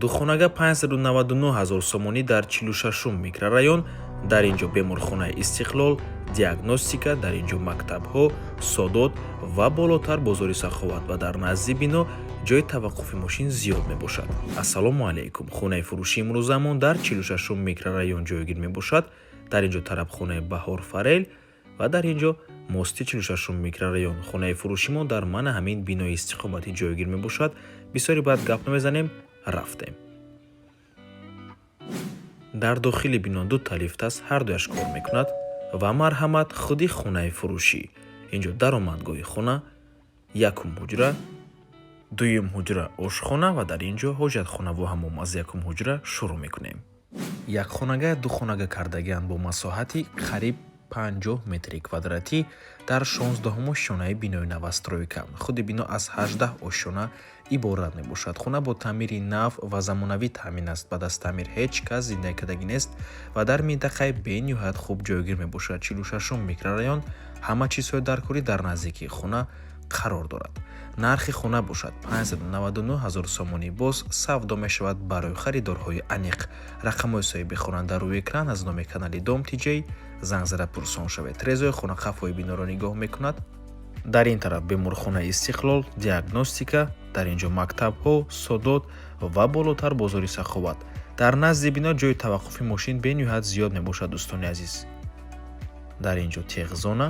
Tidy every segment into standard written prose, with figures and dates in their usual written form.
духонага 599 000 сомонӣ дар 46 микрорайон. дар инҷо беморхонаи Истиқлол, диагностика, дар инҷо мактабҳо, содод ва болотар бозори Саховат ва дар назди бино ҷои таваққуфи мошин зиёд мебошад. Ассалому алайкум. Хонаи фурӯши имрӯзамон дар 46 микрорайон ҷойгир мебошад. дар инҷо тарабхонаи Баҳор Фарел ва дар инҷо мости 46 микрорайон. хонаи фурӯшимон дар мана ҳамин бинои истиқоматӣ ҷойгир мебошад. бисёри баъд гап намезанем, рафтем. дар дохили бино дута лифт аст, ҳардуяш кор мекунад ва марҳамат худи хонаи фурӯшӣ. инҷо даромадгоҳи хона, якум ҳуҷра, дуюм ҳуҷра ошхона ва дар инҷо ҳоҷатхонаву ҳаммом. аз якум ҳуҷра шурӯъ мекунем. якхонага духонага кардагианд бо масоҳати қариб 50 метри квадратӣ дар 16 ошёнаи бинои навстройка. худи бино аз 18 ошёна иборат мебошад. хона бо таъмири нав ва замонавӣ таъмин аст. баъд аз таъмир ҳеҷ кас зиндаги кардагӣ нест ва дар минтақаи бениҳоят хуб ҷойгир мебошад. 46 микрорайон ҳама чизҳои даркорӣ дар наздикии хона қарор дорад. нархи хона бошад 599 000 сомонӣ. боз савдо мешавад барои харидорҳои аниқ. рақамҳои соҳиби хона дар рӯи экран. аз номи канали Дом Тиҷей занг зада пурсон шавед. резои хона қафои биноро нигоҳ мекунад. дар ин тараф беморхонаи Истиқлол, диагностика, дар инҷо мактабҳо, содод ва болотар бозори Саховат. дар назди бино ҷои таваққуфи мошин бениҳоят зиёд мебошад. дӯстони азиз, дар инҷо теғзона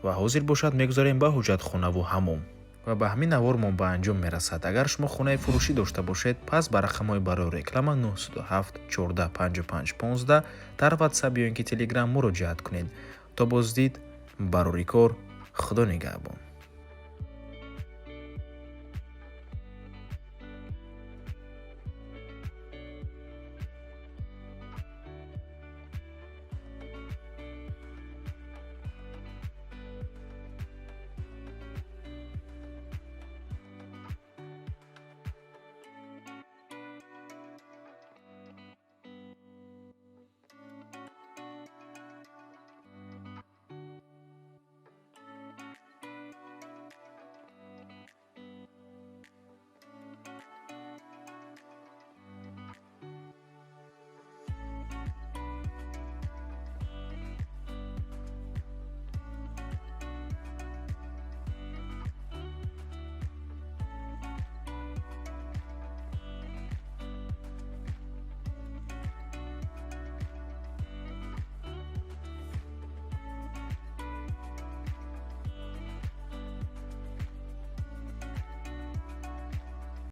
ва ҳозир бошад мегузарем ба ҳуҷатхонаву ҳаммом ва ба ҳамин авормон ба анҷом мерасад. агар шумо хонаи фурӯшӣ дошта бошед, пас ба рақамҳои барои реклама 907 14 55 15 дар WhatsApp ё ин ки Telegram муроҷиат кунед. то боздид барори кор. худо нигаҳбон.